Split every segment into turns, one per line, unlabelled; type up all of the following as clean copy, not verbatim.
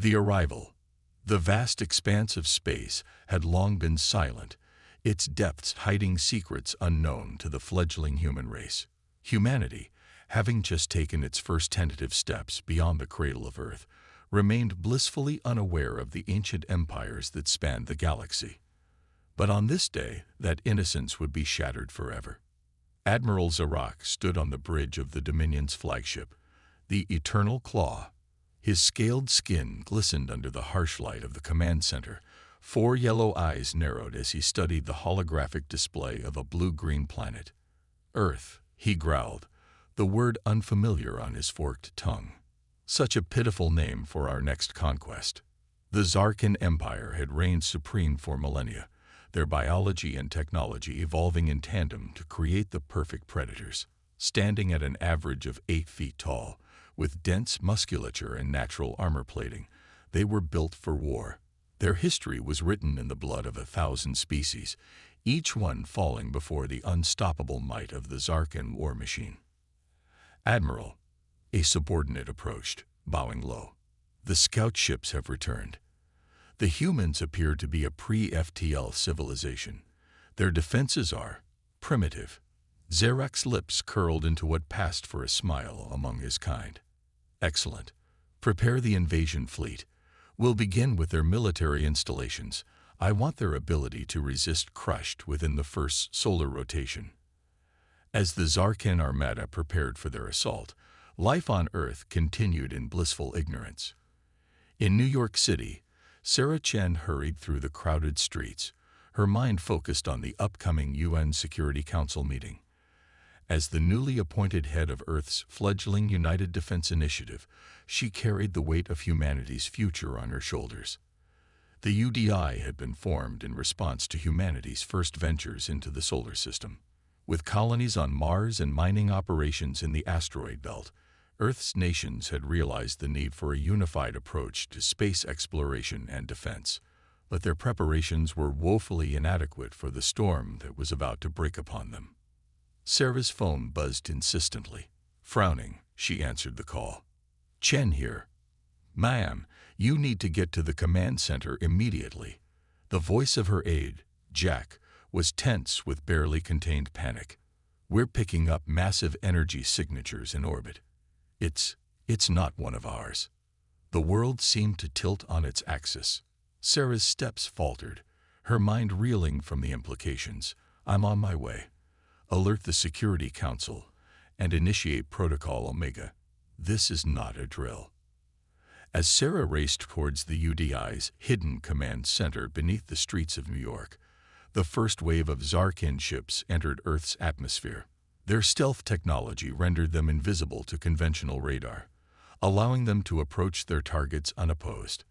The arrival. The vast expanse of space had long been silent, its depths hiding secrets unknown to the fledgling human race. Humanity, having just taken its first tentative steps beyond the cradle of Earth, remained blissfully unaware of the ancient empires that spanned the galaxy. But on this day, that innocence would be shattered forever. Admiral Zarak stood on the bridge of the Dominion's flagship, the Eternal Claw. His scaled skin glistened under the harsh light of the command center. 4 yellow eyes narrowed as he studied the holographic display of a blue-green planet. Earth, he growled, the word unfamiliar on his forked tongue. Such a pitiful name for our next conquest. The Zarkan Empire had reigned supreme for millennia, their biology and technology evolving in tandem to create the perfect predators. Standing at an average of 8 feet tall, with dense musculature and natural armor plating, they were built for war. Their history was written in the blood of 1,000 species, each one falling before the unstoppable might of the Zarkan war machine. Admiral, a subordinate approached, bowing low. The scout ships have returned. The humans appear to be a pre-FTL civilization. Their defenses are primitive. Zarak's lips curled into what passed for a smile among his kind. Excellent. Prepare the invasion fleet. We'll begin with their military installations. I want their ability to resist crushed within the first solar rotation. As the Zarkan Armada prepared for their assault, life on Earth continued in blissful ignorance. In New York City, Sarah Chen hurried through the crowded streets, her mind focused on the upcoming UN Security Council meeting. As the newly appointed head of Earth's fledgling United Defense Initiative, she carried the weight of humanity's future on her shoulders. The UDI had been formed in response to humanity's first ventures into the solar system. With colonies on Mars and mining operations in the asteroid belt, Earth's nations had realized the need for a unified approach to space exploration and defense, but their preparations were woefully inadequate for the storm that was about to break upon them. Sarah's phone buzzed insistently. Frowning, she answered the call. Chen here. Ma'am, you need to get to the command center immediately. The voice of her aide, Jack, was tense with barely contained panic. We're picking up massive energy signatures in orbit. It's not one of ours. The world seemed to tilt on its axis. Sarah's steps faltered, her mind reeling from the implications. I'm on my way. Alert the Security Council and initiate Protocol Omega. This is not a drill. As Sarah raced towards the UDI's hidden command center beneath the streets of New York, the first wave of Zarkan ships entered Earth's atmosphere. Their stealth technology rendered them invisible to conventional radar, allowing them to approach their targets unopposed.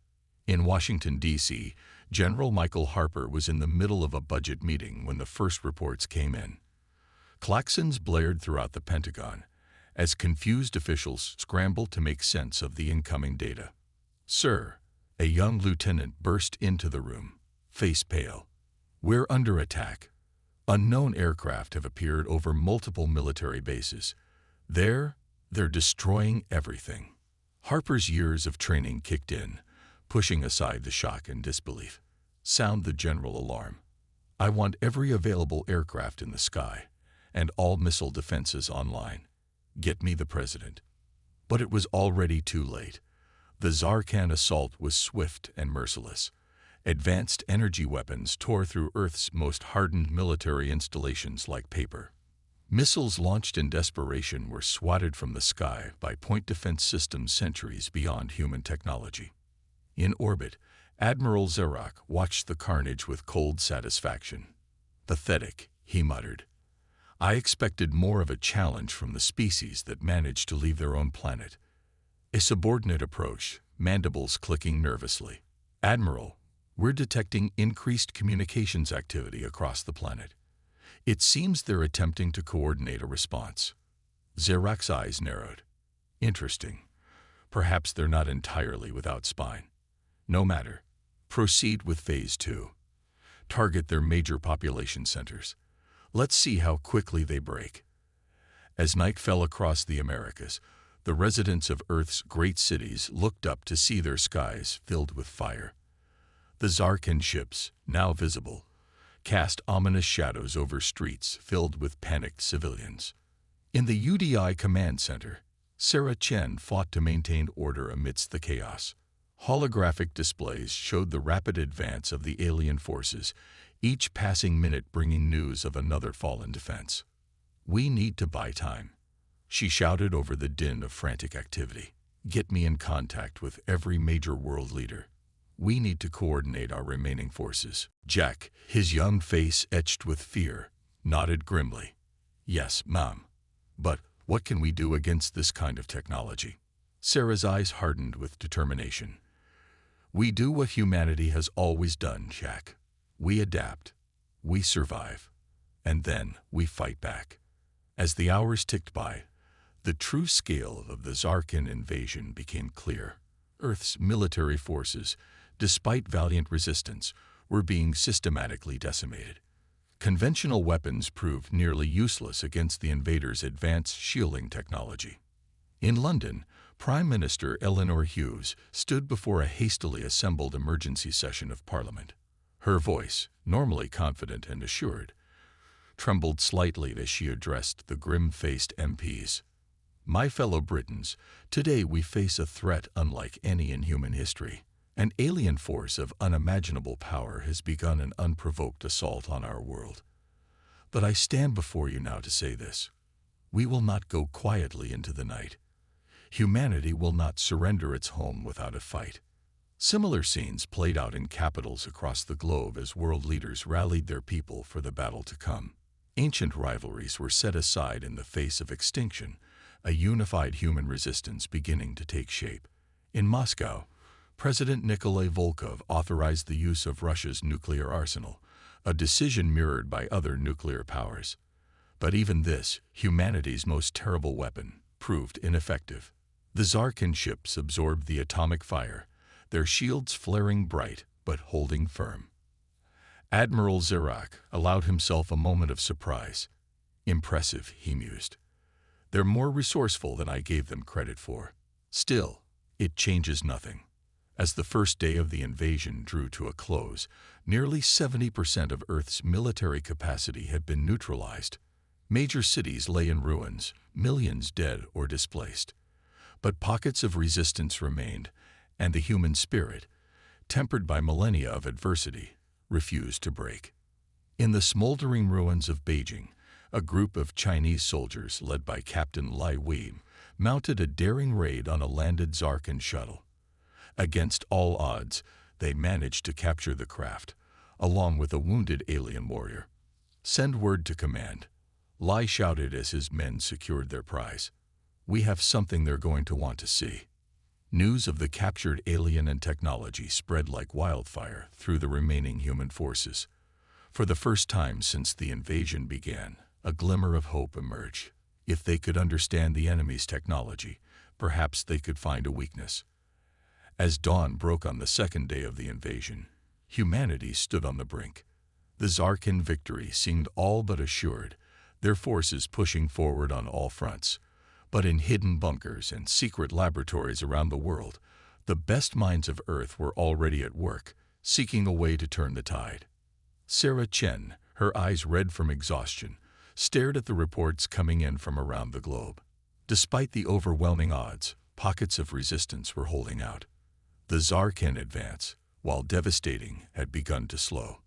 In Washington, D.C., General Michael Harper was in the middle of a budget meeting when the first reports came in. Klaxons blared throughout the Pentagon as confused officials scrambled to make sense of the incoming data. Sir, a young lieutenant burst into the room, face pale. We're under attack. Unknown aircraft have appeared over multiple military bases. They're destroying everything. Harper's years of training kicked in, pushing aside the shock and disbelief. Sound the general alarm. I want every available aircraft in the sky and all missile defenses online. Get me the president. But it was already too late. The Zarkan assault was swift and merciless. Advanced energy weapons tore through Earth's most hardened military installations like paper. Missiles launched in desperation were swatted from the sky by point defense systems centuries beyond human technology. In orbit, Admiral Zarak watched the carnage with cold satisfaction. Pathetic, he muttered. I expected more of a challenge from the species that managed to leave their own planet. A subordinate approached, mandibles clicking nervously. Admiral, we're detecting increased communications activity across the planet. It seems they're attempting to coordinate a response. Zarak's eyes narrowed. Interesting. Perhaps they're not entirely without spine. No matter. Proceed with Phase 2. Target their major population centers. Let's see how quickly they break. As night fell across the Americas, The residents of Earth's great cities looked up to see their skies filled with fire. The Zarkin ships, now visible, cast ominous shadows over streets filled with panicked civilians. In the UDI command center, Sarah Chen fought to maintain order amidst the chaos. Holographic displays showed the rapid advance of the alien forces, each passing minute bringing news of another fallen defense. "We need to buy time," she shouted over the din of frantic activity. "Get me in contact with every major world leader. We need to coordinate our remaining forces." Jack, his young face etched with fear, nodded grimly. "Yes, Mom. But what can we do against this kind of technology?" Sarah's eyes hardened with determination. "We do what humanity has always done, Jack. We adapt, we survive, and then we fight back." As the hours ticked by, the true scale of the Zarkin invasion became clear. Earth's military forces, despite valiant resistance, were being systematically decimated. Conventional weapons proved nearly useless against the invaders' advanced shielding technology. In London, Prime Minister Eleanor Hughes stood before a hastily assembled emergency session of Parliament. Her voice, normally confident and assured, trembled slightly as she addressed the grim-faced MPs. "My fellow Britons, today we face a threat unlike any in human history. An alien force of unimaginable power has begun an unprovoked assault on our world. But I stand before you now to say this: we will not go quietly into the night. Humanity will not surrender its home without a fight." Similar scenes played out in capitals across the globe as world leaders rallied their people for the battle to come. Ancient rivalries were set aside in the face of extinction, a unified human resistance beginning to take shape. In Moscow, President Nikolai Volkov authorized the use of Russia's nuclear arsenal, a decision mirrored by other nuclear powers. But even this, humanity's most terrible weapon, proved ineffective. The Zarkin ships absorbed the atomic fire, their shields flaring bright but holding firm. Admiral Zirak allowed himself a moment of surprise. "Impressive," he mused. "They're more resourceful than I gave them credit for. Still, it changes nothing." As the first day of the invasion drew to a close, nearly 70% of Earth's military capacity had been neutralized. Major cities lay in ruins, millions dead or displaced. But pockets of resistance remained, and the human spirit, tempered by millennia of adversity, refused to break. In the smoldering ruins of Beijing, a group of Chinese soldiers led by Captain Lai Wei mounted a daring raid on a landed Zarkin shuttle. Against all odds, they managed to capture the craft, along with a wounded alien warrior. "Send word to command," Lai shouted as his men secured their prize. "We have something they're going to want to see." News of the captured alien and technology spread like wildfire through the remaining human forces. For the first time since the invasion began, a glimmer of hope emerged. If they could understand the enemy's technology, perhaps they could find a weakness. As dawn broke on the second day of the invasion, humanity stood on the brink. The Zarkin victory seemed all but assured, their forces pushing forward on all fronts. But in hidden bunkers and secret laboratories around the world, the best minds of Earth were already at work, seeking a way to turn the tide. Sarah Chen, her eyes red from exhaustion, stared at the reports coming in from around the globe. Despite the overwhelming odds, pockets of resistance were holding out. The Zarkin advance, while devastating, had begun to slow.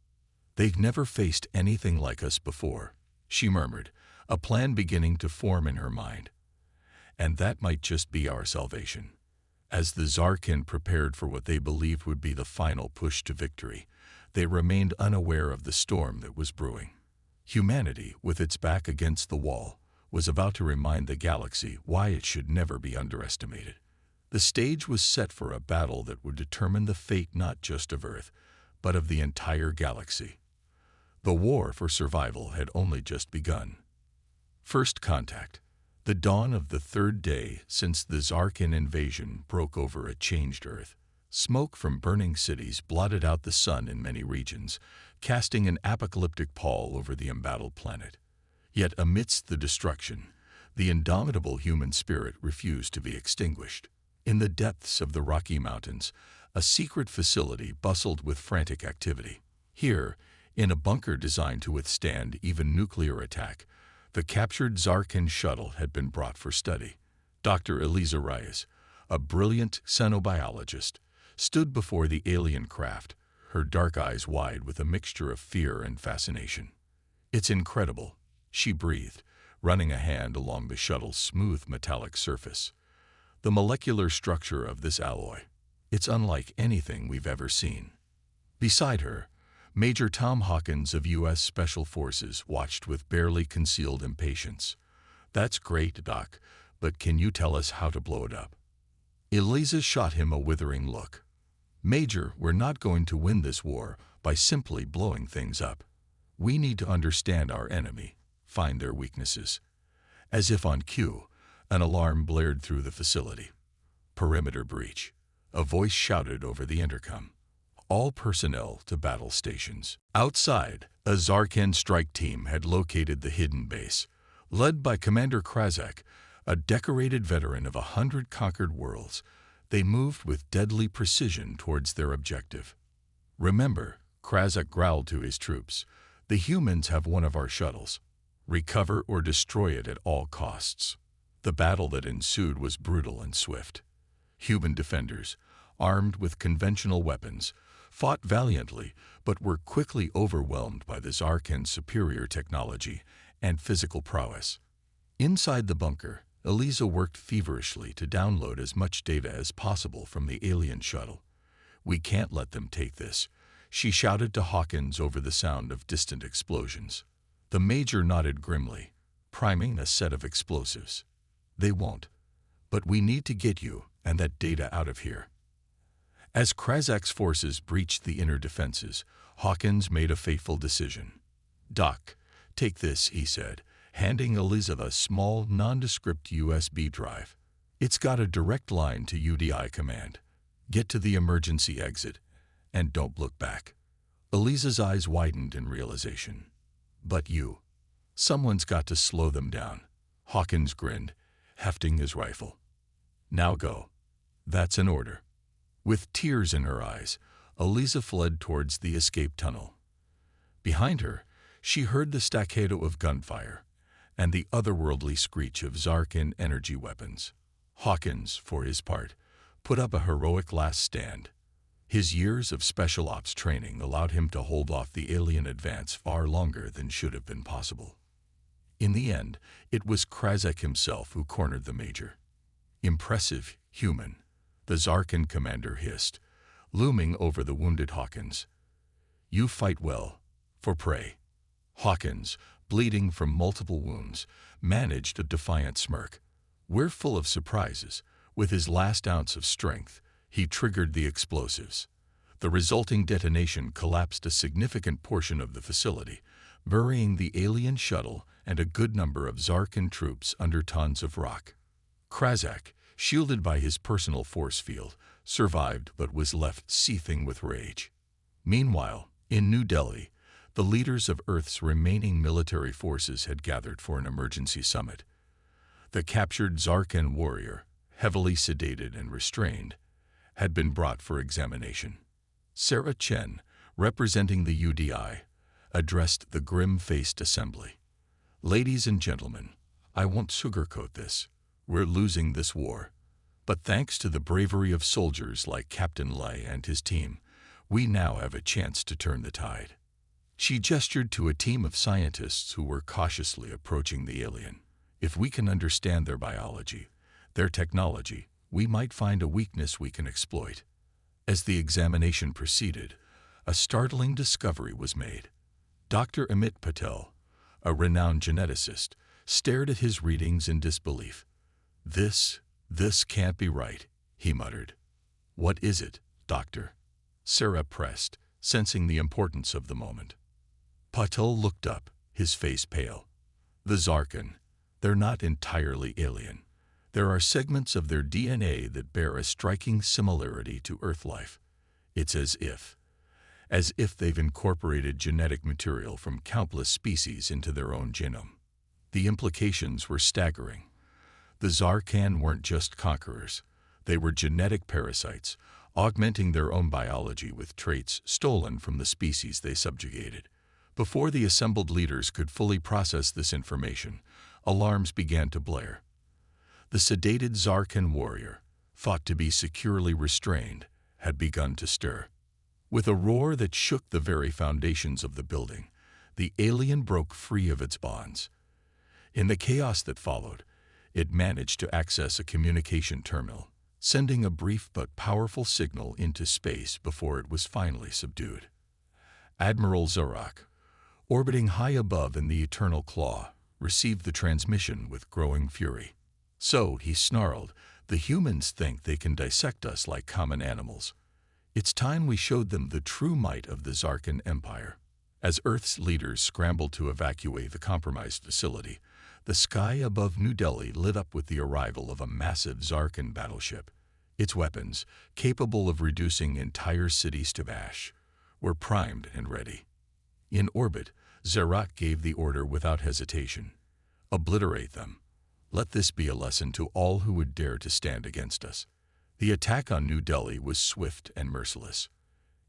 "They've never faced anything like us before," she murmured, a plan beginning to form in her mind. And that might just be our salvation. As the Zarkin prepared for what they believed would be the final push to victory, they remained unaware of the storm that was brewing. Humanity, with its back against the wall, was about to remind the galaxy why it should never be underestimated. The stage was set for a battle that would determine the fate not just of Earth, but of the entire galaxy. The war for survival had only just begun. First contact. The dawn of the third day since the Zarkin invasion broke over a changed Earth. Smoke from burning cities blotted out the sun in many regions, casting an apocalyptic pall over the embattled planet. Yet amidst the destruction, The indomitable human spirit refused to be extinguished. In the depths of the Rocky Mountains, a secret facility bustled with frantic activity. Here, in a bunker designed to withstand even nuclear attack, the captured Zarkin shuttle had been brought for study. Dr. Eliza Reyes, a brilliant xenobiologist, stood before the alien craft, her dark eyes wide with a mixture of fear and fascination. "It's incredible," she breathed, running a hand along the shuttle's smooth metallic surface. "The molecular structure of this alloy, it's unlike anything we've ever seen." Beside her, Major Tom Hawkins of U.S. Special Forces watched with barely concealed impatience. "That's great, Doc, but can you tell us how to blow it up?" Eliza shot him a withering look. "Major, we're not going to win this war by simply blowing things up. We need to understand our enemy, find their weaknesses." As if on cue, an alarm blared through the facility. "Perimeter breach," a voice shouted over the intercom. "All personnel to battle stations." Outside, a Zarkin strike team had located the hidden base. Led by Commander Krazak, a decorated veteran of 100 conquered worlds, they moved with deadly precision towards their objective. "Remember," Krazak growled to his troops, "the humans have one of our shuttles. Recover or destroy it at all costs." The battle that ensued was brutal and swift. Human defenders, armed with conventional weapons, fought valiantly but were quickly overwhelmed by the Zarkin's superior technology and physical prowess. Inside the bunker, Eliza worked feverishly to download as much data as possible from the alien shuttle. "We can't let them take this," she shouted to Hawkins over the sound of distant explosions. The Major nodded grimly, priming a set of explosives. "They won't. But we need to get you and that data out of here." As Krazak's forces breached the inner defenses, Hawkins made a fateful decision. "Doc, take this," he said, handing Eliza a small, nondescript USB drive. "It's got a direct line to UDI command. Get to the emergency exit, and don't look back." Eliza's eyes widened in realization. "But someone's got to slow them down." Hawkins grinned, hefting his rifle. "Now go." "That's an order." With tears in her eyes, Eliza fled towards the escape tunnel. Behind her, she heard the staccato of gunfire and the otherworldly screech of Zarkin energy weapons. Hawkins, for his part, put up a heroic last stand. His years of special ops training allowed him to hold off the alien advance far longer than should have been possible. In the end, it was Krazak himself who cornered the Major. "Impressive, human," the Zarkin commander hissed, looming over the wounded Hawkins. "You fight well, for prey." Hawkins, bleeding from multiple wounds, managed a defiant smirk. "We're full of surprises." With his last ounce of strength, he triggered the explosives. The resulting detonation collapsed a significant portion of the facility, burying the alien shuttle and a good number of Zarkin troops under tons of rock. Krazak, shielded by his personal force field, survived but was left seething with rage. Meanwhile, in New Delhi, the leaders of Earth's remaining military forces had gathered for an emergency summit. The captured Zarkin warrior, heavily sedated and restrained, had been brought for examination. Sarah Chen, representing the UDI, addressed the grim-faced assembly. "Ladies and gentlemen, I won't sugarcoat this. We're losing this war. But thanks to the bravery of soldiers like Captain Lei and his team, we now have a chance to turn the tide." She gestured to a team of scientists who were cautiously approaching the alien. "If we can understand their biology, their technology, we might find a weakness we can exploit." As the examination proceeded, a startling discovery was made. Dr. Amit Patel, a renowned geneticist, stared at his readings in disbelief. This can't be right," he muttered. "What is it, Doctor?" Sarah pressed, sensing the importance of the moment. Patel looked up, his face pale. "The Zarkin, they're not entirely alien. There are segments of their DNA that bear a striking similarity to Earth life. It's as if they've incorporated genetic material from countless species into their own genome." The implications were staggering. The Zarkan weren't just conquerors. They were genetic parasites, augmenting their own biology with traits stolen from the species they subjugated. Before the assembled leaders could fully process this information, alarms began to blare. The sedated Zarkan warrior, thought to be securely restrained, had begun to stir. With a roar that shook the very foundations of the building, the alien broke free of its bonds. In the chaos that followed, it managed to access a communication terminal, sending a brief but powerful signal into space before it was finally subdued. Admiral Zorak, orbiting high above in the Eternal Claw, received the transmission with growing fury. "So," he snarled, "the humans think they can dissect us like common animals. It's time we showed them the true might of the Zarkan Empire." As Earth's leaders scrambled to evacuate the compromised facility, the sky above New Delhi lit up with the arrival of a massive Zarkan battleship. Its weapons, capable of reducing entire cities to ash, were primed and ready. In orbit, Zorak gave the order without hesitation. "Obliterate them. Let this be a lesson to all who would dare to stand against us." The attack on New Delhi was swift and merciless.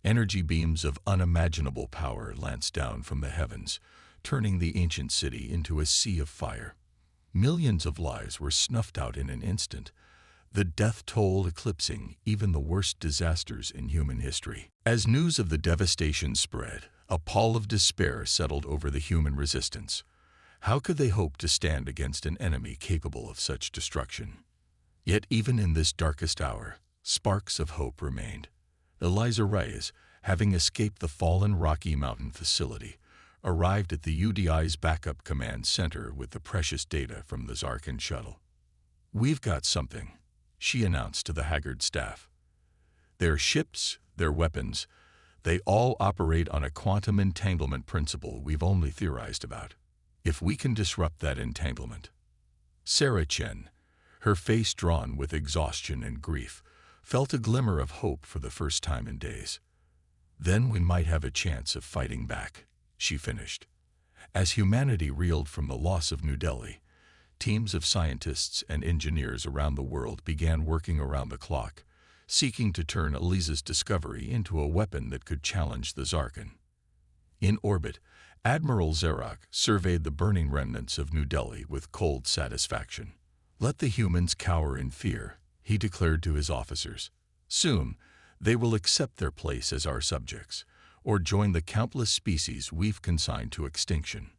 Energy beams of unimaginable power lanced down from the heavens, turning the ancient city into a sea of fire. Millions of lives were snuffed out in an instant, the death toll eclipsing even the worst disasters in human history. As news of the devastation spread, a pall of despair settled over the human resistance. How could they hope to stand against an enemy capable of such destruction? Yet even in this darkest hour, sparks of hope remained. Eliza Reyes, having escaped the fallen Rocky Mountain facility, arrived at the UDI's backup command center with the precious data from the Zarkan shuttle. "We've got something," she announced to the haggard staff. "Their ships, their weapons, they all operate on a quantum entanglement principle we've only theorized about. If we can disrupt that entanglement..." Sarah Chen, her face drawn with exhaustion and grief, felt a glimmer of hope for the first time in days. "Then we might have a chance of fighting back," she finished. As humanity reeled from the loss of New Delhi, teams of scientists and engineers around the world began working around the clock, seeking to turn Eliza's discovery into a weapon that could challenge the Zarkan. In orbit, Admiral Zorak surveyed the burning remnants of New Delhi with cold satisfaction. "Let the humans cower in fear," he declared to his officers. "Soon, they will accept their place as our subjects, or join the countless species we've consigned to extinction."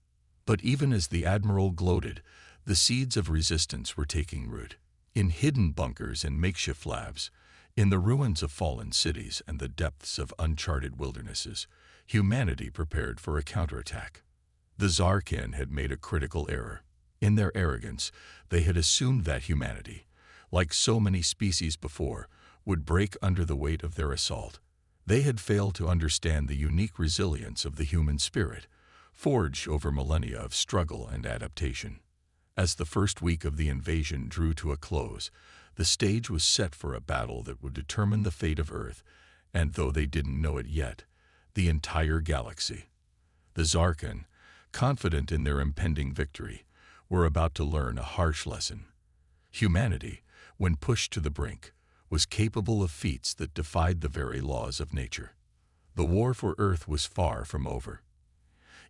But even as the Admiral gloated, the seeds of resistance were taking root. In hidden bunkers and makeshift labs, in the ruins of fallen cities and the depths of uncharted wildernesses, humanity prepared for a counterattack. The Zarkan had made a critical error. In their arrogance, they had assumed that humanity, like so many species before, would break under the weight of their assault. They had failed to understand the unique resilience of the human spirit, forged over millennia of struggle and adaptation. As the first week of the invasion drew to a close, the stage was set for a battle that would determine the fate of Earth, and though they didn't know it yet, the entire galaxy. The Zarkan, confident in their impending victory, were about to learn a harsh lesson. Humanity, when pushed to the brink, was capable of feats that defied the very laws of nature. The war for Earth was far from over.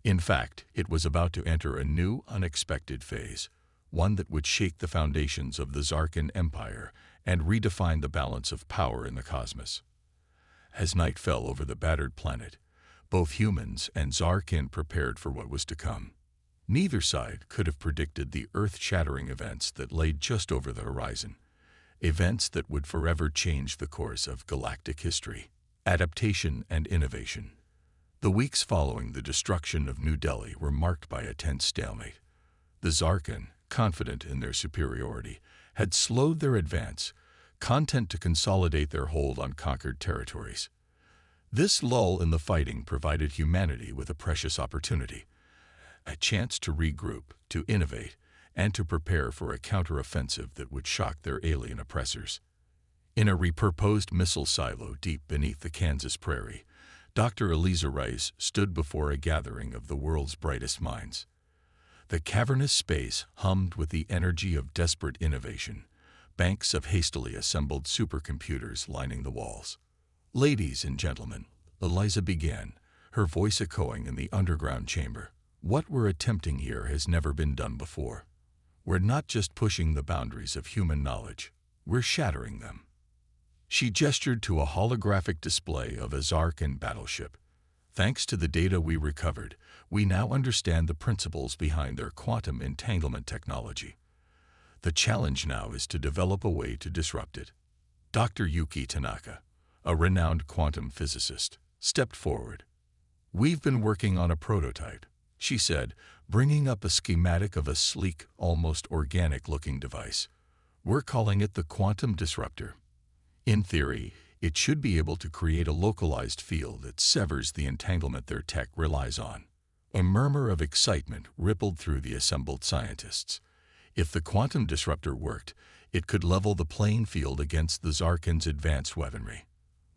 In fact, it was about to enter a new, unexpected phase, one that would shake the foundations of the Zarkan Empire and redefine the balance of power in the cosmos. As night fell over the battered planet, both humans and Zarkan prepared for what was to come. Neither side could have predicted the earth-shattering events that lay just over the horizon, events that would forever change the course of galactic history. Adaptation and innovation. The weeks following the destruction of New Delhi were marked by a tense stalemate. The Zarkan, confident in their superiority, had slowed their advance, content to consolidate their hold on conquered territories. This lull in the fighting provided humanity with a precious opportunity, a chance to regroup, to innovate, and to prepare for a counteroffensive that would shock their alien oppressors. In a repurposed missile silo deep beneath the Kansas prairie, Dr. Eliza Rice stood before a gathering of the world's brightest minds. The cavernous space hummed with the energy of desperate innovation, banks of hastily assembled supercomputers lining the walls. "Ladies and gentlemen," Eliza began, her voice echoing in the underground chamber, "what we're attempting here has never been done before. We're not just pushing the boundaries of human knowledge, we're shattering them." She gestured to a holographic display of a Zarkan battleship. "Thanks to the data we recovered, we now understand the principles behind their quantum entanglement technology. The challenge now is to develop a way to disrupt it." Dr. Yuki Tanaka, a renowned quantum physicist, stepped forward. "We've been working on a prototype," she said, bringing up a schematic of a sleek, almost organic-looking device. "We're calling it the quantum disruptor. In theory, it should be able to create a localized field that severs the entanglement their tech relies on." A murmur of excitement rippled through the assembled scientists. If the quantum disruptor worked, it could level the playing field against the Zarkan's advanced weaponry.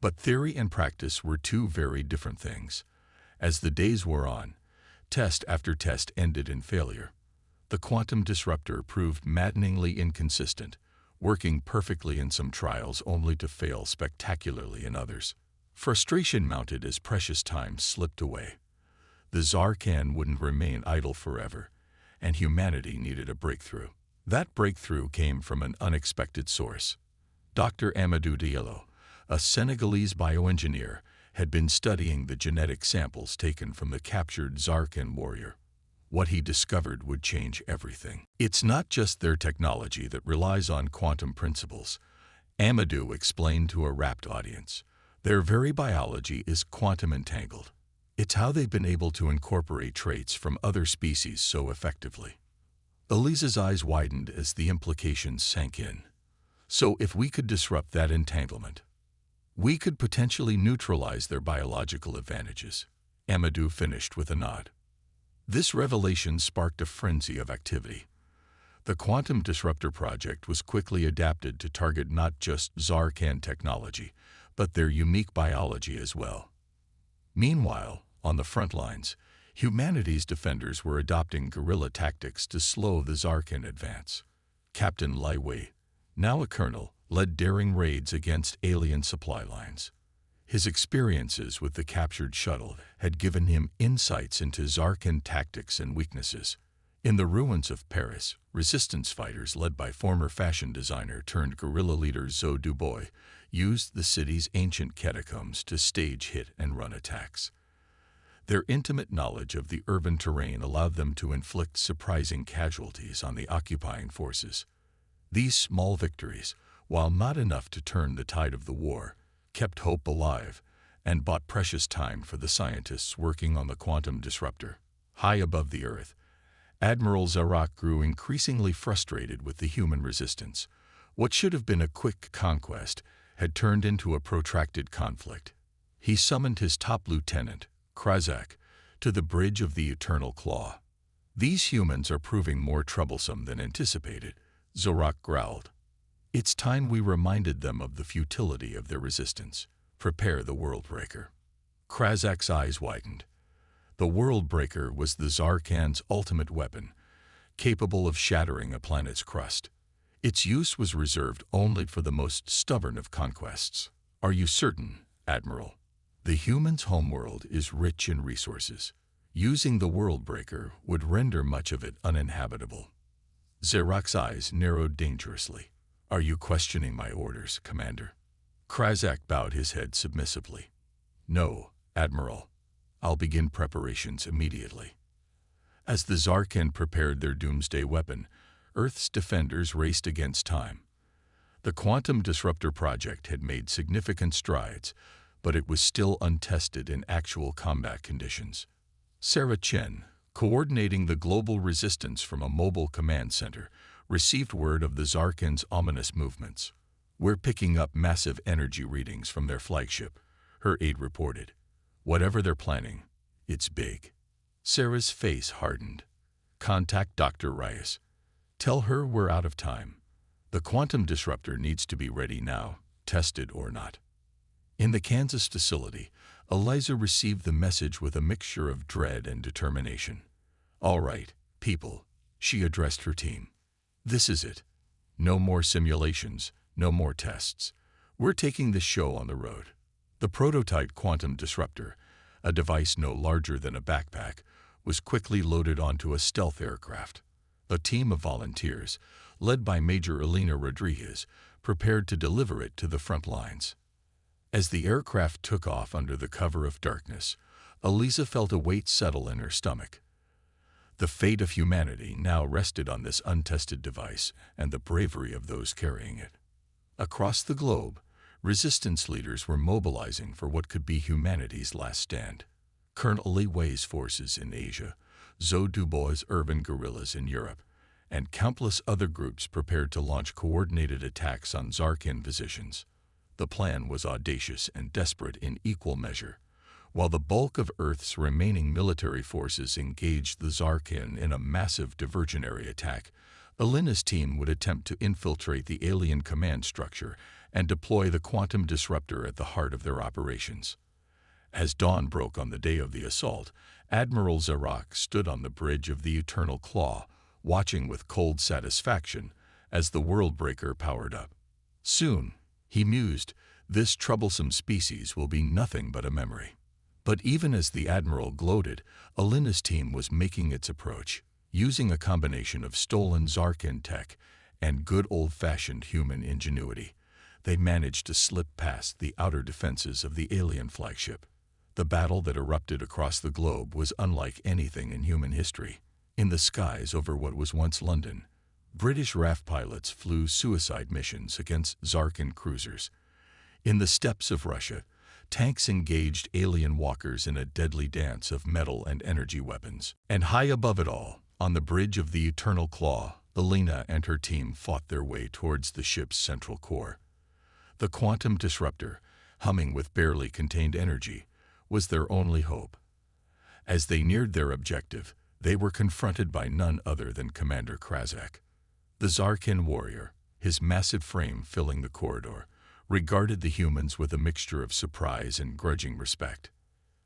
But theory and practice were two very different things. As the days wore on, test after test ended in failure. The quantum disruptor proved maddeningly inconsistent, working perfectly in some trials only to fail spectacularly in others. Frustration mounted as precious time slipped away. The Zarkan wouldn't remain idle forever, and humanity needed a breakthrough. That breakthrough came from an unexpected source. Dr. Amadou Diallo, a Senegalese bioengineer, had been studying the genetic samples taken from the captured Zarkan warrior. What he discovered would change everything. "It's not just their technology that relies on quantum principles," Amadou explained to a rapt audience. "Their very biology is quantum entangled. It's how they've been able to incorporate traits from other species so effectively." Eliza's eyes widened as the implications sank in. "So if we could disrupt that entanglement, we could potentially neutralize their biological advantages," Amadou finished with a nod. This revelation sparked a frenzy of activity. The Quantum Disruptor project was quickly adapted to target not just Zarkan technology, but their unique biology as well. Meanwhile, on the front lines, humanity's defenders were adopting guerrilla tactics to slow the Zarkan advance. Captain Lai Wei, now a colonel, led daring raids against alien supply lines. His experiences with the captured shuttle had given him insights into Zarkan tactics and weaknesses. In the ruins of Paris, resistance fighters led by former fashion designer turned guerrilla leader Zhou Dubois used the city's ancient catacombs to stage hit-and-run attacks. Their intimate knowledge of the urban terrain allowed them to inflict surprising casualties on the occupying forces. These small victories, while not enough to turn the tide of the war, kept hope alive and bought precious time for the scientists working on the quantum disruptor. High above the Earth, Admiral Zarak grew increasingly frustrated with the human resistance. What should have been a quick conquest had turned into a protracted conflict. He summoned his top lieutenant, Krazak, to the bridge of the Eternal Claw. "These humans are proving more troublesome than anticipated," Zarak growled. "It's time we reminded them of the futility of their resistance. Prepare the Worldbreaker." Krazak's eyes widened. The Worldbreaker was the Zarkan's ultimate weapon, capable of shattering a planet's crust. Its use was reserved only for the most stubborn of conquests. "Are you certain, Admiral? The humans' homeworld is rich in resources. Using the Worldbreaker would render much of it uninhabitable." Zarak's eyes narrowed dangerously. "Are you questioning my orders, Commander?" Krazak bowed his head submissively. "No, Admiral. I'll begin preparations immediately." As the Zarkan prepared their doomsday weapon, Earth's defenders raced against time. The Quantum Disruptor project had made significant strides, but it was still untested in actual combat conditions. Sarah Chen, coordinating the global resistance from a mobile command center, received word of the Zarkan's ominous movements. "We're picking up massive energy readings from their flagship," her aide reported. "Whatever they're planning, it's big." Sarah's face hardened. "Contact Dr. Reyes. Tell her we're out of time. The quantum disruptor needs to be ready now, tested or not." In the Kansas facility, Eliza received the message with a mixture of dread and determination. "All right, People, she addressed her team. This is it. No more simulations, no more tests. We're taking this show on the road. The prototype quantum disruptor, a device no larger than a backpack, was quickly loaded onto a stealth aircraft. A team of volunteers, led by Major Elena Rodriguez, prepared to deliver it to the front lines. As the aircraft took off under the cover of darkness, Elisa felt a weight settle in her stomach. The fate of humanity now rested on this untested device and the bravery of those carrying it. Across the globe, resistance leaders were mobilizing for what could be humanity's last stand. Colonel Li Wei's forces in Asia, Zhou Dubois' urban guerrillas in Europe, and countless other groups prepared to launch coordinated attacks on Zarkin positions. The plan was audacious and desperate in equal measure. While the bulk of Earth's remaining military forces engaged the Zarkin in a massive diversionary attack, Elena's team would attempt to infiltrate the alien command structure and deploy the quantum disruptor at the heart of their operations. As dawn broke on the day of the assault, Admiral Zarak stood on the bridge of the Eternal Claw, watching with cold satisfaction as the Worldbreaker powered up. Soon, he mused, this troublesome species will be nothing but a memory. But even as the Admiral gloated, Elena's team was making its approach, using a combination of stolen Zarkin tech and good old-fashioned human ingenuity. They managed to slip past the outer defenses of the alien flagship. The battle that erupted across the globe was unlike anything in human history. In the skies over what was once London, British RAF pilots flew suicide missions against Zarkin cruisers. In the steppes of Russia, tanks engaged alien walkers in a deadly dance of metal and energy weapons. And high above it all, on the bridge of the Eternal Claw, Elena and her team fought their way towards the ship's central core. The quantum disruptor, humming with barely contained energy, was their only hope. As they neared their objective, they were confronted by none other than Commander Krazak. The Zarkin warrior, his massive frame filling the corridor, regarded the humans with a mixture of surprise and grudging respect.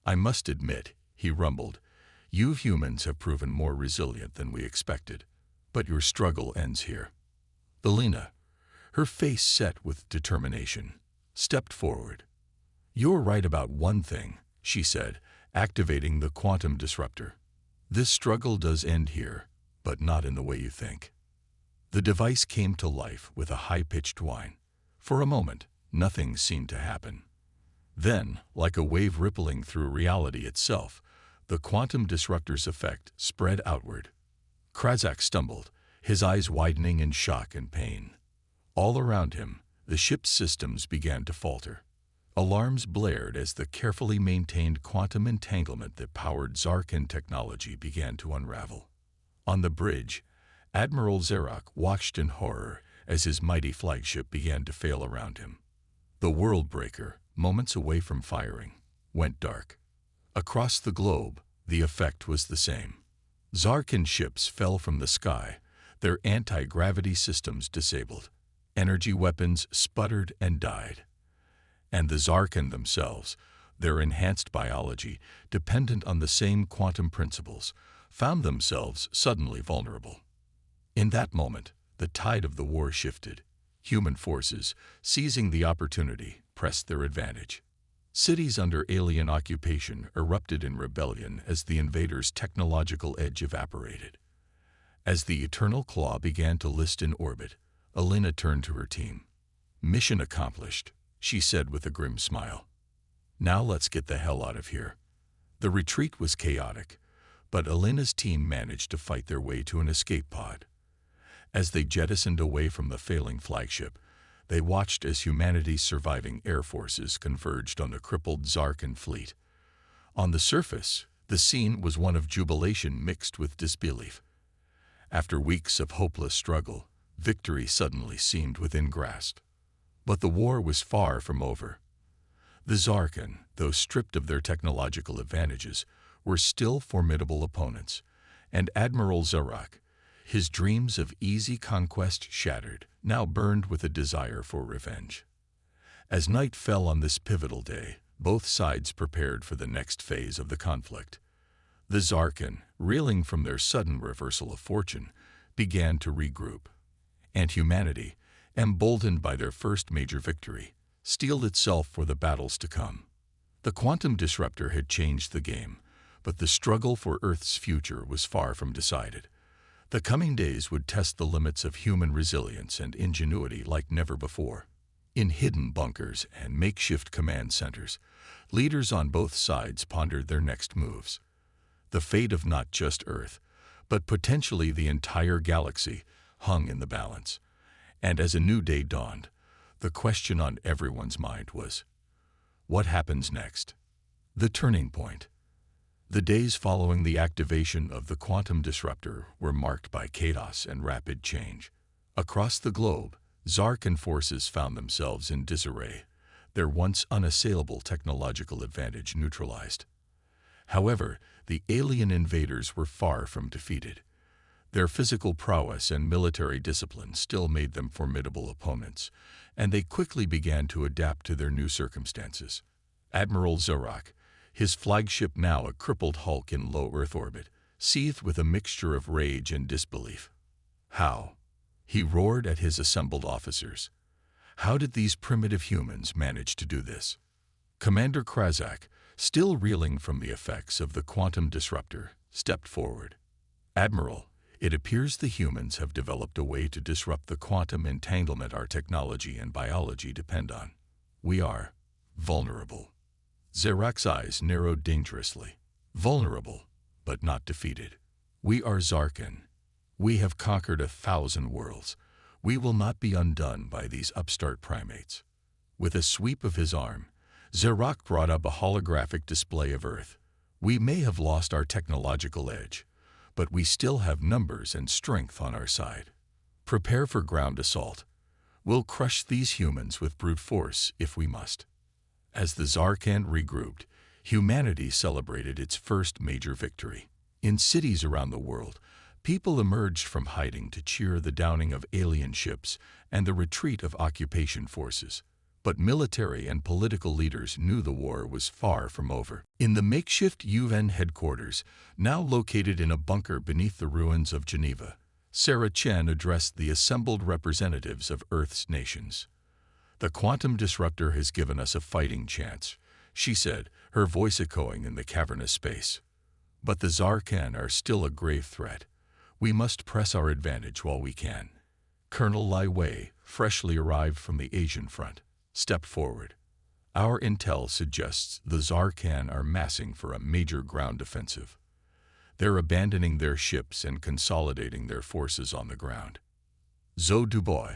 I must admit, he rumbled, you humans have proven more resilient than we expected, but your struggle ends here. Elena, her face set with determination, stepped forward. You're right about one thing, she said, activating the quantum disruptor. This struggle does end here, but not in the way you think. The device came to life with a high-pitched whine. For a moment, nothing seemed to happen. Then, like a wave rippling through reality itself, the quantum disruptor's effect spread outward. Krazak stumbled, his eyes widening in shock and pain. All around him, the ship's systems began to falter. Alarms blared as the carefully maintained quantum entanglement that powered Zarkin technology began to unravel. On the bridge, Admiral Zarak watched in horror as his mighty flagship began to fail around him. The Worldbreaker, moments away from firing, went dark. Across the globe, the effect was the same. Zarkin ships fell from the sky, their anti-gravity systems disabled. Energy weapons sputtered and died. And the Zarkin themselves, their enhanced biology, dependent on the same quantum principles, found themselves suddenly vulnerable. In that moment, the tide of the war shifted. Human forces, seizing the opportunity, pressed their advantage. Cities under alien occupation erupted in rebellion as the invaders' technological edge evaporated. As the Eternal Claw began to list in orbit, Elena turned to her team. Mission accomplished, she said with a grim smile. Now let's get the hell out of here. The retreat was chaotic, but Elena's team managed to fight their way to an escape pod. As they jettisoned away from the failing flagship, they watched as humanity's surviving air forces converged on the crippled Zarkin fleet. On the surface, the scene was one of jubilation mixed with disbelief. After weeks of hopeless struggle, victory suddenly seemed within grasp. But the war was far from over. The Zarkin, though stripped of their technological advantages, were still formidable opponents, and Admiral Zarak, his dreams of easy conquest shattered, now burned with a desire for revenge. As night fell on this pivotal day, both sides prepared for the next phase of the conflict. The Zarkan, reeling from their sudden reversal of fortune, began to regroup. And humanity, emboldened by their first major victory, steeled itself for the battles to come. The quantum disruptor had changed the game, but the struggle for Earth's future was far from decided. The coming days would test the limits of human resilience and ingenuity like never before. In hidden bunkers and makeshift command centers, leaders on both sides pondered their next moves. The fate of not just Earth, but potentially the entire galaxy, hung in the balance. And as a new day dawned, the question on everyone's mind was, what happens next? The turning point. The days following the activation of the quantum disruptor were marked by chaos and rapid change. Across the globe, Zarkan forces found themselves in disarray, their once unassailable technological advantage neutralized. However, the alien invaders were far from defeated. Their physical prowess and military discipline still made them formidable opponents, and they quickly began to adapt to their new circumstances. Admiral Zorak, his flagship now a crippled hulk in low Earth orbit, seethed with a mixture of rage and disbelief. How? He roared at his assembled officers. How did these primitive humans manage to do this? Commander Krazak, still reeling from the effects of the quantum disruptor, stepped forward. Admiral, it appears the humans have developed a way to disrupt the quantum entanglement our technology and biology depend on. We are vulnerable. Zarak's eyes narrowed dangerously. Vulnerable, but not defeated. We are Zarkan. We have conquered 1,000 worlds. We will not be undone by these upstart primates. With a sweep of his arm, Zarak brought up a holographic display of Earth. We may have lost our technological edge, but we still have numbers and strength on our side. Prepare for ground assault. We'll crush these humans with brute force if we must. As the Zarkan regrouped, humanity celebrated its first major victory. In cities around the world, people emerged from hiding to cheer the downing of alien ships and the retreat of occupation forces. But military and political leaders knew the war was far from over. In the makeshift UN headquarters, now located in a bunker beneath the ruins of Geneva, Sarah Chen addressed the assembled representatives of Earth's nations. The quantum disruptor has given us a fighting chance, she said, her voice echoing in the cavernous space. But the Zarkan are still a grave threat. We must press our advantage while we can. Colonel Lai Wei, freshly arrived from the Asian front, stepped forward. Our intel suggests the Zarkan are massing for a major ground offensive. They're abandoning their ships and consolidating their forces on the ground. Zhou Dubois,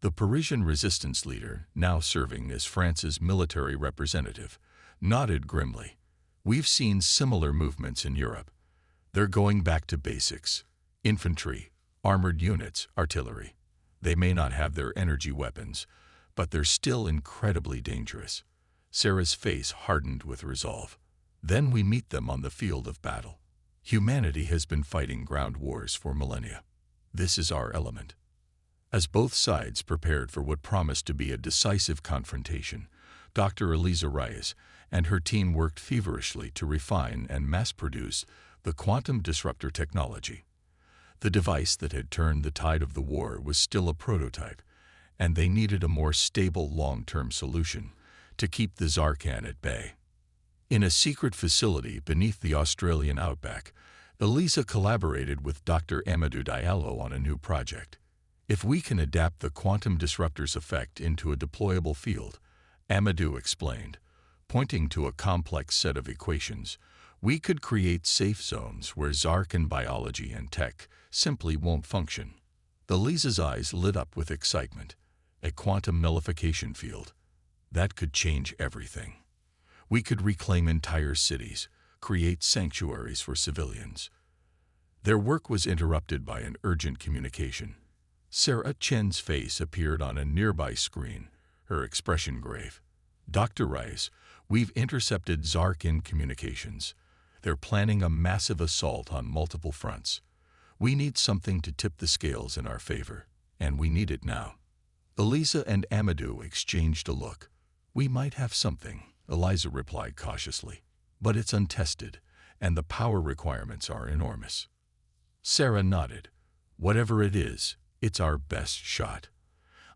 the Parisian resistance leader, now serving as France's military representative, nodded grimly. We've seen similar movements in Europe. They're going back to basics. Infantry, armored units, artillery. They may not have their energy weapons, but they're still incredibly dangerous. Sarah's face hardened with resolve. Then we meet them on the field of battle. Humanity has been fighting ground wars for millennia. This is our element. As both sides prepared for what promised to be a decisive confrontation, Dr. Eliza Reyes and her team worked feverishly to refine and mass-produce the quantum disruptor technology. The device that had turned the tide of the war was still a prototype, and they needed a more stable long-term solution to keep the Zarkan at bay. In a secret facility beneath the Australian outback, Eliza collaborated with Dr. Amadou Diallo on a new project. If we can adapt the quantum disruptor's effect into a deployable field, Amadou explained, pointing to a complex set of equations, we could create safe zones where Zarkan biology and tech simply won't function. Eliza's eyes lit up with excitement. A quantum nullification field. That could change everything. We could reclaim entire cities, create sanctuaries for civilians. Their work was interrupted by an urgent communication. Sarah Chen's face appeared on a nearby screen, her expression grave. Dr. Rice, we've intercepted Zarkan communications. They're planning a massive assault on multiple fronts. We need something to tip the scales in our favor, and we need it now. Eliza and Amadou exchanged a look. We might have something, Eliza replied cautiously, but it's untested, and the power requirements are enormous. Sarah nodded. Whatever it is, it's our best shot.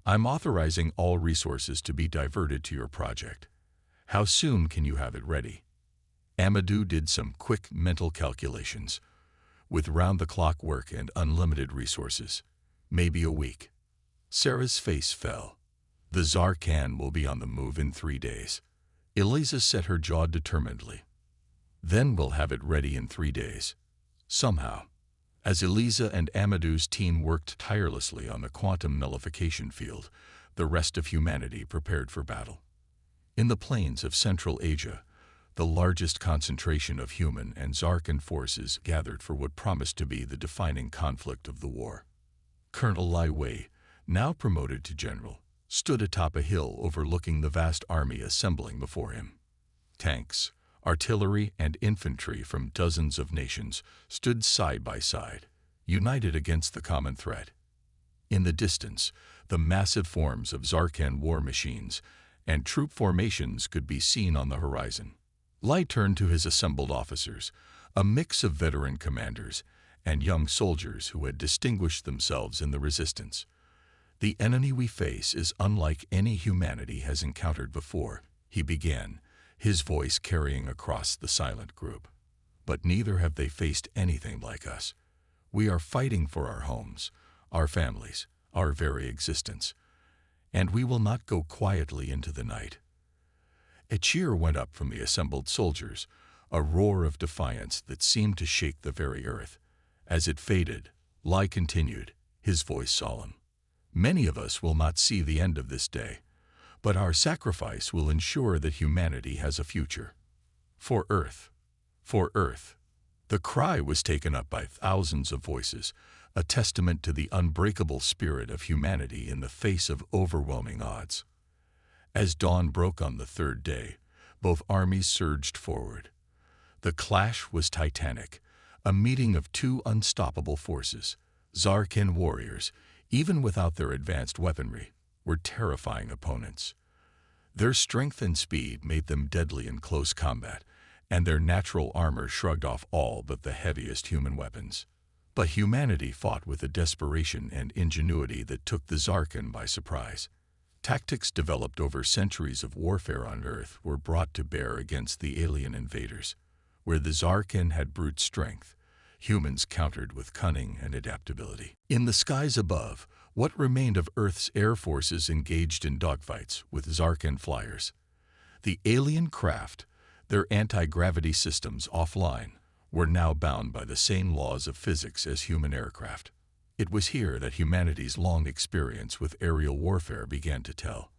I'm authorizing all resources to be diverted to your project. How soon can you have it ready? Amadou did some quick mental calculations. With round-the-clock work and unlimited resources, maybe a week. Sarah's face fell. The Zarkan will be on the move in 3 days. Eliza set her jaw determinedly. Then we'll have it ready in 3 days. Somehow. As Eliza and Amadou's team worked tirelessly on the quantum nullification field, the rest of humanity prepared for battle. In the plains of Central Asia, the largest concentration of human and Zarkan forces gathered for what promised to be the defining conflict of the war. Colonel Lai Wei, now promoted to general, stood atop a hill overlooking the vast army assembling before him. Tanks, artillery, and infantry from dozens of nations stood side by side, united against the common threat. In the distance, the massive forms of Zarkan war machines and troop formations could be seen on the horizon. Lai turned to his assembled officers, a mix of veteran commanders and young soldiers who had distinguished themselves in the resistance. The enemy we face is unlike any humanity has encountered before, he began, his voice carrying across the silent group. But neither have they faced anything like us. We are fighting for our homes, our families, our very existence. And we will not go quietly into the night. A cheer went up from the assembled soldiers, a roar of defiance that seemed to shake the very earth. As it faded, Lai continued, his voice solemn. Many of us will not see the end of this day, but our sacrifice will ensure that humanity has a future. For Earth. For Earth. The cry was taken up by thousands of voices, a testament to the unbreakable spirit of humanity in the face of overwhelming odds. As dawn broke on the third day, both armies surged forward. The clash was titanic, a meeting of two unstoppable forces. Zarkan warriors, even without their advanced weaponry, were terrifying opponents. Their strength and speed made them deadly in close combat, and their natural armor shrugged off all but the heaviest human weapons. But humanity fought with a desperation and ingenuity that took the Zarkan by surprise. Tactics developed over centuries of warfare on Earth were brought to bear against the alien invaders. Where the Zarkan had brute strength, humans countered with cunning and adaptability. In the skies above, what remained of Earth's air forces engaged in dogfights with Zarkan flyers. The alien craft, their anti-gravity systems offline, were now bound by the same laws of physics as human aircraft. It was here that humanity's long experience with aerial warfare began to tell.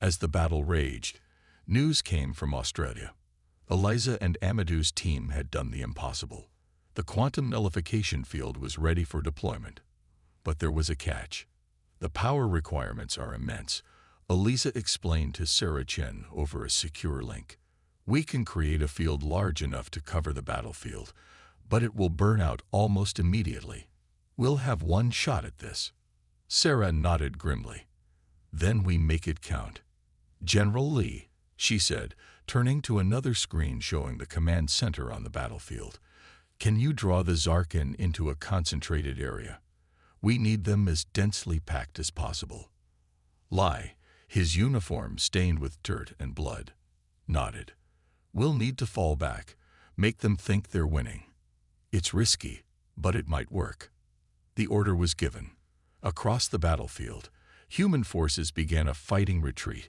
As the battle raged, news came from Australia. Eliza and Amadou's team had done the impossible. The quantum nullification field was ready for deployment. But there was a catch. The power requirements are immense, Eliza explained to Sarah Chen over a secure link. We can create a field large enough to cover the battlefield, but it will burn out almost immediately. We'll have one shot at this. Sarah nodded grimly. Then we make it count. General Lee, she said, turning to another screen showing the command center on the battlefield. Can you draw the Zarkan into a concentrated area? We need them as densely packed as possible. Lai, his uniform stained with dirt and blood, nodded. We'll need to fall back, make them think they're winning. It's risky, but it might work. The order was given. Across the battlefield, human forces began a fighting retreat,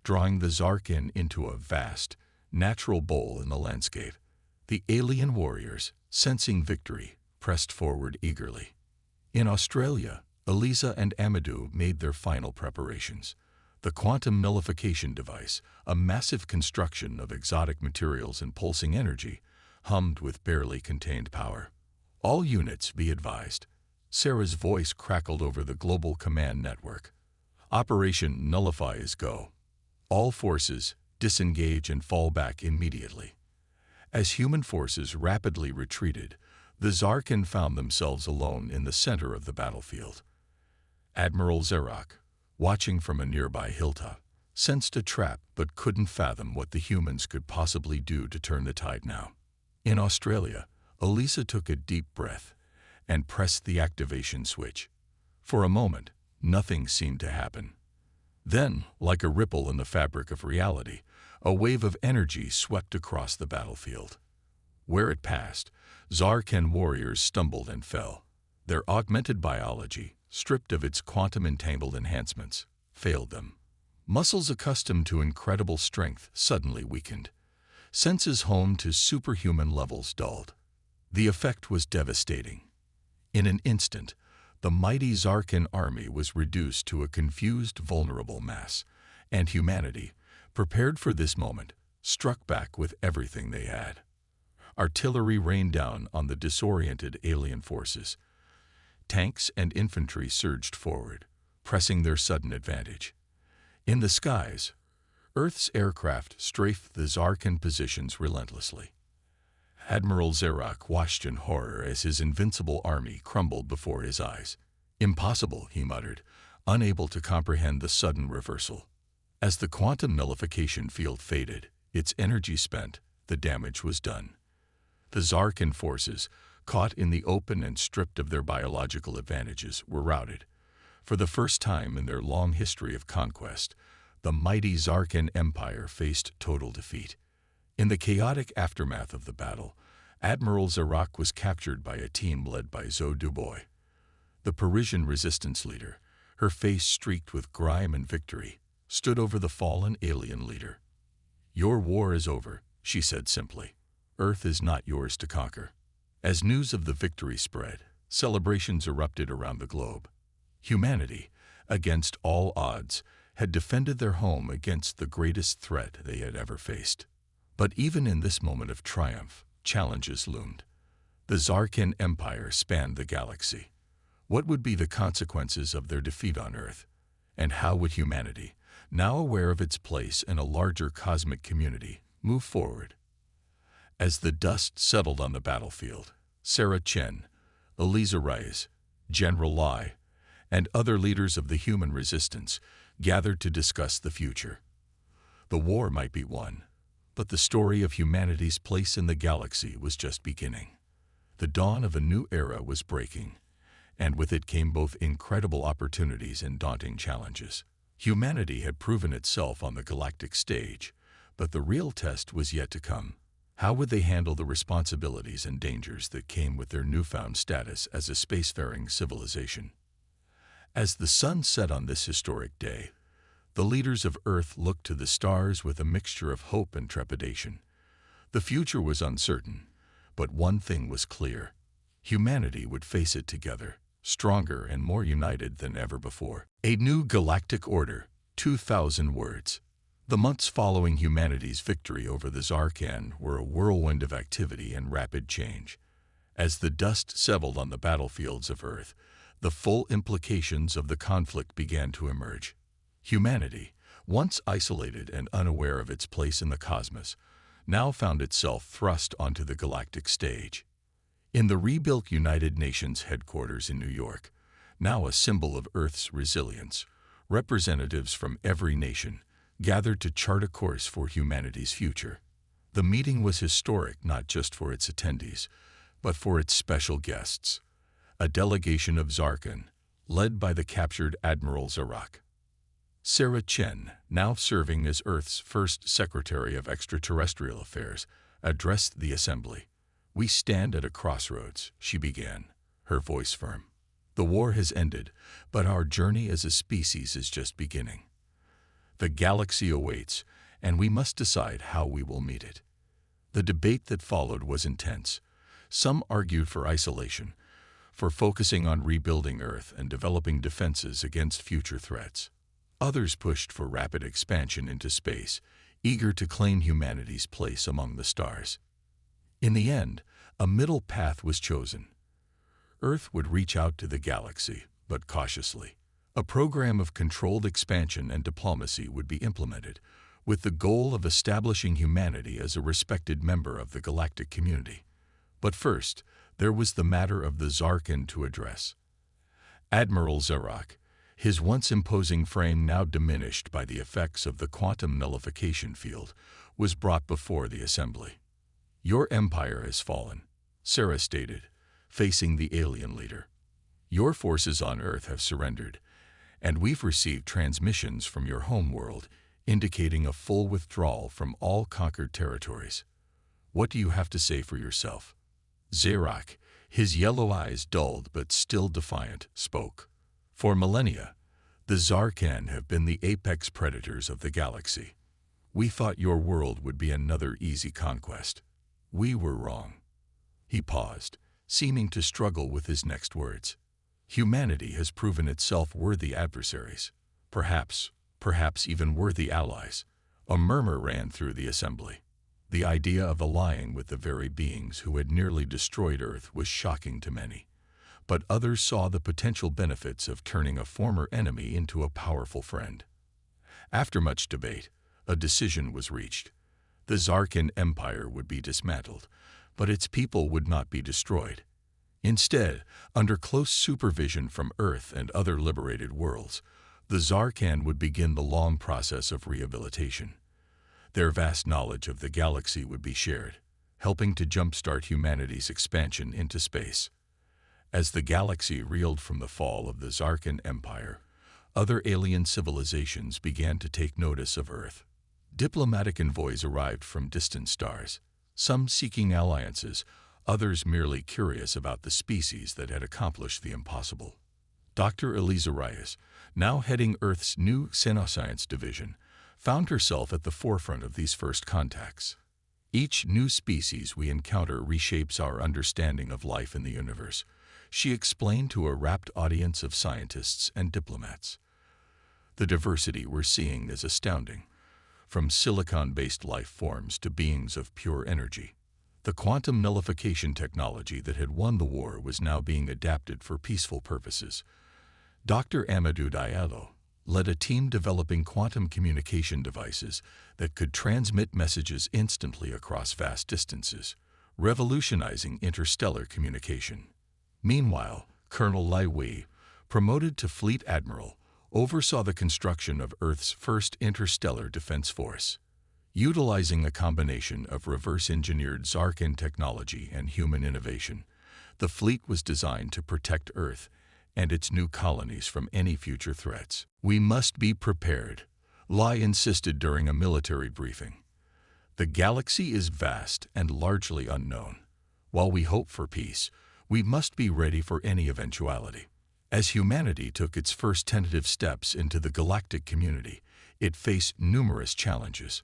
drawing the Zarkan into a vast, natural bowl in the landscape. The alien warriors, sensing victory, pressed forward eagerly. In Australia, Eliza and Amadou made their final preparations. The quantum nullification device, a massive construction of exotic materials and pulsing energy, hummed with barely contained power. All units, be advised. Sarah's voice crackled over the global command network. Operation Nullify is go. All forces, disengage and fall back immediately. As human forces rapidly retreated, the Zarkan found themselves alone in the center of the battlefield. Admiral Zerak, watching from a nearby hilltop, sensed a trap but couldn't fathom what the humans could possibly do to turn the tide now. In Australia, Elisa took a deep breath and pressed the activation switch. For a moment, nothing seemed to happen. Then, like a ripple in the fabric of reality, a wave of energy swept across the battlefield. Where it passed, Zarkan warriors stumbled and fell. Their augmented biology, stripped of its quantum-entangled enhancements, failed them. Muscles accustomed to incredible strength suddenly weakened. Senses home to superhuman levels dulled. The effect was devastating. In an instant, the mighty Zarkan army was reduced to a confused, vulnerable mass, and humanity, prepared for this moment, struck back with everything they had. Artillery rained down on the disoriented alien forces. Tanks and infantry surged forward, pressing their sudden advantage. In the skies, Earth's aircraft strafed the Zarkan positions relentlessly. Admiral Zerak watched in horror as his invincible army crumbled before his eyes. "Impossible," he muttered, unable to comprehend the sudden reversal. As the quantum nullification field faded, its energy spent, the damage was done. The Zarkan forces, caught in the open and stripped of their biological advantages, were routed. For the first time in their long history of conquest, the mighty Zarkan Empire faced total defeat. In the chaotic aftermath of the battle, Admiral Zerak was captured by a team led by Zoe Dubois, the Parisian resistance leader. Her face streaked with grime and victory, stood over the fallen alien leader. "Your war is over," she said simply. "Earth is not yours to conquer." As news of the victory spread, celebrations erupted around the globe. Humanity, against all odds, had defended their home against the greatest threat they had ever faced. But even in this moment of triumph, challenges loomed. The Zarkan Empire spanned the galaxy. What would be the consequences of their defeat on Earth? And how would humanity, now aware of its place in a larger cosmic community, move forward? As the dust settled on the battlefield, Sarah Chen, Elisa Reyes, General Lai, and other leaders of the human resistance gathered to discuss the future. The war might be won, but the story of humanity's place in the galaxy was just beginning. The dawn of a new era was breaking, and with it came both incredible opportunities and daunting challenges. Humanity had proven itself on the galactic stage, but the real test was yet to come. How would they handle the responsibilities and dangers that came with their newfound status as a spacefaring civilization? As the sun set on this historic day, the leaders of Earth looked to the stars with a mixture of hope and trepidation. The future was uncertain, but one thing was clear. Humanity would face it together, stronger and more united than ever before. A new galactic order, 2,000 words. The months following humanity's victory over the Zarkan were a whirlwind of activity and rapid change. As the dust settled on the battlefields of Earth, the full implications of the conflict began to emerge. Humanity, once isolated and unaware of its place in the cosmos, now found itself thrust onto the galactic stage. In the rebuilt United Nations headquarters in New York, now a symbol of Earth's resilience, representatives from every nation gathered to chart a course for humanity's future. The meeting was historic not just for its attendees, but for its special guests, a delegation of Zarkan, led by the captured Admiral Zerak. Sarah Chen, now serving as Earth's first Secretary of Extraterrestrial Affairs, addressed the assembly. "We stand at a crossroads," she began, her voice firm. "The war has ended, but our journey as a species is just beginning. The galaxy awaits, and we must decide how we will meet it." The debate that followed was intense. Some argued for isolation, for focusing on rebuilding Earth and developing defenses against future threats. Others pushed for rapid expansion into space, eager to claim humanity's place among the stars. In the end, a middle path was chosen. Earth would reach out to the galaxy, but cautiously. A program of controlled expansion and diplomacy would be implemented, with the goal of establishing humanity as a respected member of the galactic community. But first, there was the matter of the Zarkan to address. Admiral Zerak, his once imposing frame now diminished by the effects of the quantum nullification field, was brought before the assembly. "Your empire has fallen," Sarah stated, facing the alien leader. "Your forces on Earth have surrendered, and we've received transmissions from your homeworld indicating a full withdrawal from all conquered territories. What do you have to say for yourself?" Xerak, his yellow eyes dulled but still defiant, spoke. "For millennia, the Zarkan have been the apex predators of the galaxy. We thought your world would be another easy conquest. We were wrong." He paused, seeming to struggle with his next words. "Humanity has proven itself worthy adversaries. Perhaps even worthy allies." A murmur ran through the assembly. The idea of allying with the very beings who had nearly destroyed Earth was shocking to many, but others saw the potential benefits of turning a former enemy into a powerful friend. After much debate, a decision was reached. The Zarkan Empire would be dismantled, but its people would not be destroyed. Instead, under close supervision from Earth and other liberated worlds, the Zarkan would begin the long process of rehabilitation. Their vast knowledge of the galaxy would be shared, helping to jumpstart humanity's expansion into space. As the galaxy reeled from the fall of the Zarkan Empire, other alien civilizations began to take notice of Earth. Diplomatic envoys arrived from distant stars, some seeking alliances, others merely curious about the species that had accomplished the impossible. Dr. Eliza Reyes, now heading Earth's new Xenoscience division, found herself at the forefront of these first contacts. "Each new species we encounter reshapes our understanding of life in the universe," she explained to a rapt audience of scientists and diplomats. "The diversity we're seeing is astounding, from silicon-based life forms to beings of pure energy. The quantum nullification technology that had won the war was now being adapted for peaceful purposes." Dr. Amadou Diallo led a team developing quantum communication devices that could transmit messages instantly across vast distances, revolutionizing interstellar communication. Meanwhile, Colonel Lai Wei, promoted to Fleet Admiral, oversaw the construction of Earth's first interstellar defense force. Utilizing a combination of reverse-engineered Zarkan technology and human innovation, the fleet was designed to protect Earth and its new colonies from any future threats. "We must be prepared," Lai insisted during a military briefing. "The galaxy is vast and largely unknown. While we hope for peace, we must be ready for any eventuality." As humanity took its first tentative steps into the galactic community, it faced numerous challenges.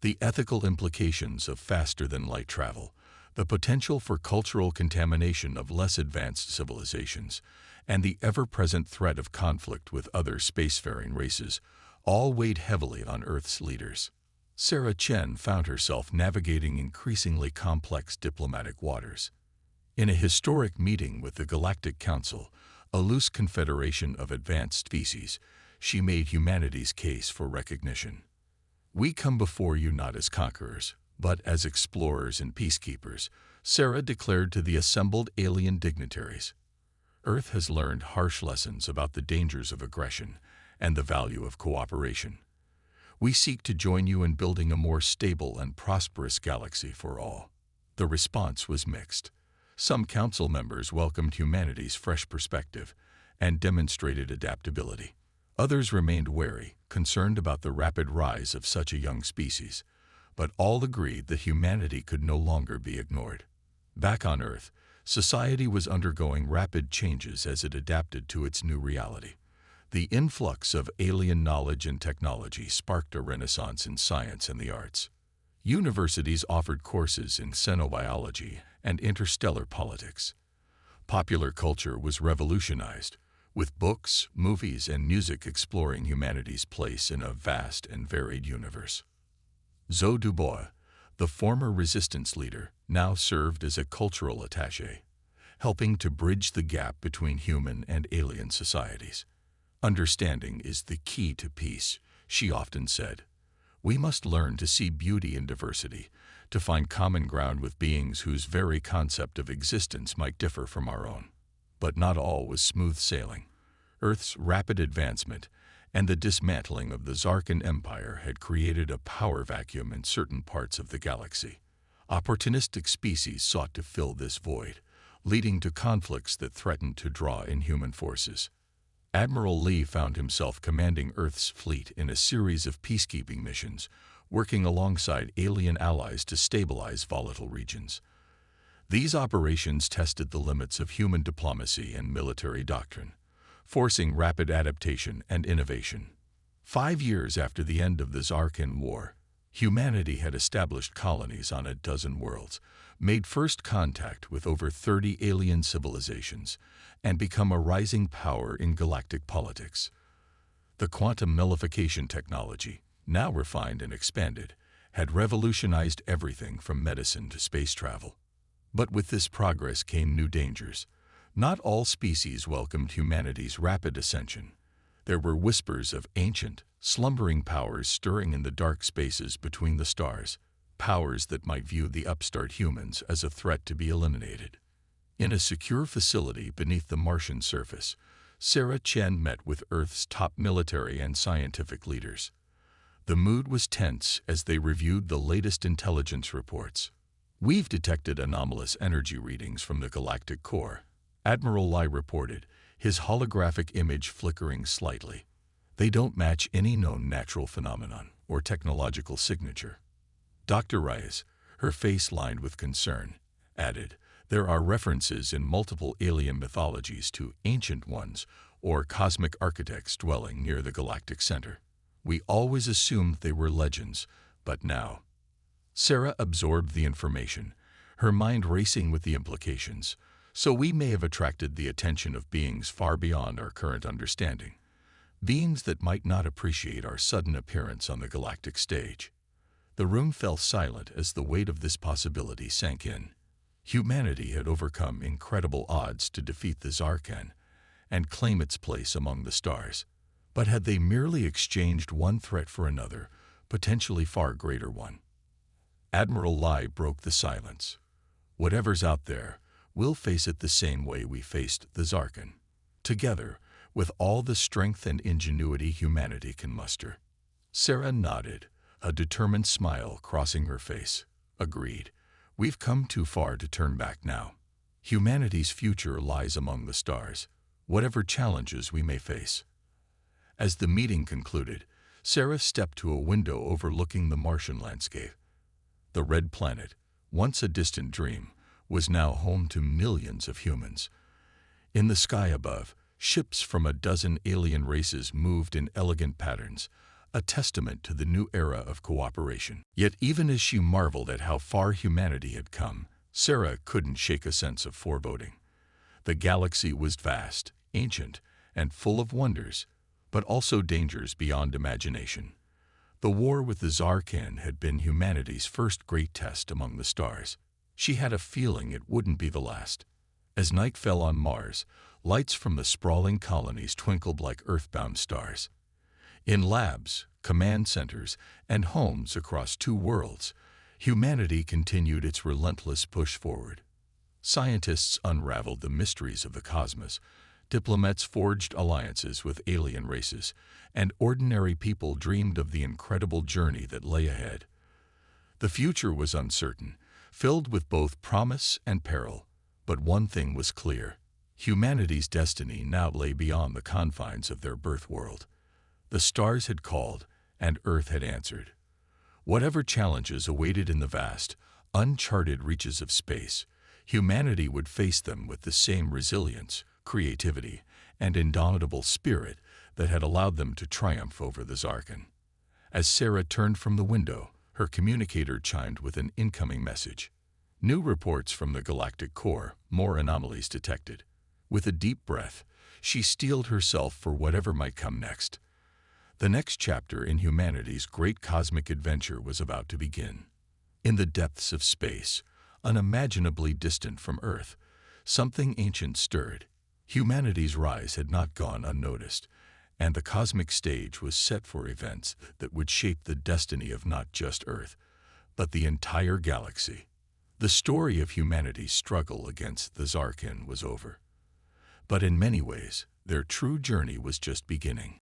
The ethical implications of faster-than-light travel, the potential for cultural contamination of less advanced civilizations, and the ever-present threat of conflict with other spacefaring races all weighed heavily on Earth's leaders. Sarah Chen found herself navigating increasingly complex diplomatic waters. In a historic meeting with the Galactic Council, a loose confederation of advanced species, she made humanity's case for recognition. "We come before you not as conquerors, but as explorers and peacekeepers," Sarah declared to the assembled alien dignitaries. "Earth has learned harsh lessons about the dangers of aggression and the value of cooperation. We seek to join you in building a more stable and prosperous galaxy for all." The response was mixed. Some council members welcomed humanity's fresh perspective and demonstrated adaptability. Others remained wary, concerned about the rapid rise of such a young species, but all agreed that humanity could no longer be ignored. Back on Earth, society was undergoing rapid changes as it adapted to its new reality. The influx of alien knowledge and technology sparked a renaissance in science and the arts. Universities offered courses in xenobiology and interstellar politics. Popular culture was revolutionized, with books, movies, and music exploring humanity's place in a vast and varied universe. Zoe Dubois, the former resistance leader, now served as a cultural attaché, helping to bridge the gap between human and alien societies. "Understanding is the key to peace," she often said. "We must learn to see beauty in diversity, to find common ground with beings whose very concept of existence might differ from our own." But not all was smooth sailing. Earth's rapid advancement and the dismantling of the Zarkan Empire had created a power vacuum in certain parts of the galaxy. Opportunistic species sought to fill this void, leading to conflicts that threatened to draw in human forces. Admiral Lee found himself commanding Earth's fleet in a series of peacekeeping missions, working alongside alien allies to stabilize volatile regions. These operations tested the limits of human diplomacy and military doctrine, forcing rapid adaptation and innovation. 5 years after the end of the Zarkin War, humanity had established colonies on a dozen worlds, made first contact with over 30 alien civilizations, and become a rising power in galactic politics. The quantum nullification technology, now refined and expanded, had revolutionized everything from medicine to space travel. But with this progress came new dangers. Not all species welcomed humanity's rapid ascension. There were whispers of ancient, slumbering powers stirring in the dark spaces between the stars, powers that might view the upstart humans as a threat to be eliminated. In a secure facility beneath the Martian surface, Sarah Chen met with Earth's top military and scientific leaders. The mood was tense as they reviewed the latest intelligence reports. "We've detected anomalous energy readings from the galactic core," Admiral Lai reported, his holographic image flickering slightly. "They don't match any known natural phenomenon or technological signature." Dr. Reyes, her face lined with concern, added, "There are references in multiple alien mythologies to ancient ones or cosmic architects dwelling near the galactic center. We always assumed they were legends, but now—" Sarah absorbed the information, her mind racing with the implications. "So we may have attracted the attention of beings far beyond our current understanding, beings that might not appreciate our sudden appearance on the galactic stage." The room fell silent as the weight of this possibility sank in. Humanity had overcome incredible odds to defeat the Zarkan and claim its place among the stars. But had they merely exchanged one threat for another, potentially far greater one? Admiral Lai broke the silence. "Whatever's out there, we'll face it the same way we faced the Zarkan. Together, with all the strength and ingenuity humanity can muster." Sarah nodded, a determined smile crossing her face. "Agreed. We've come too far to turn back now. Humanity's future lies among the stars, whatever challenges we may face." As the meeting concluded, Sarah stepped to a window overlooking the Martian landscape. The red planet, once a distant dream, was now home to millions of humans. In the sky above, ships from a dozen alien races moved in elegant patterns, a testament to the new era of cooperation. Yet even as she marveled at how far humanity had come, Sarah couldn't shake a sense of foreboding. The galaxy was vast, ancient, and full of wonders, but also dangers beyond imagination. The war with the Zarkan had been humanity's first great test among the stars. She had a feeling it wouldn't be the last. As night fell on Mars, lights from the sprawling colonies twinkled like earthbound stars. In labs, command centers, and homes across 2 worlds, humanity continued its relentless push forward. Scientists unraveled the mysteries of the cosmos, diplomats forged alliances with alien races, and ordinary people dreamed of the incredible journey that lay ahead. The future was uncertain, filled with both promise and peril, but one thing was clear: humanity's destiny now lay beyond the confines of their birth world. The stars had called, and Earth had answered. Whatever challenges awaited in the vast, uncharted reaches of space, humanity would face them with the same resilience, creativity, and indomitable spirit that had allowed them to triumph over the Zarkan. As Sarah turned from the window, her communicator chimed with an incoming message. New reports from the galactic core, more anomalies detected. With a deep breath, she steeled herself for whatever might come next. The next chapter in humanity's great cosmic adventure was about to begin. In the depths of space, unimaginably distant from Earth, something ancient stirred. Humanity's rise had not gone unnoticed, and the cosmic stage was set for events that would shape the destiny of not just Earth, but the entire galaxy. The story of humanity's struggle against the Zarkan was over. But in many ways, their true journey was just beginning.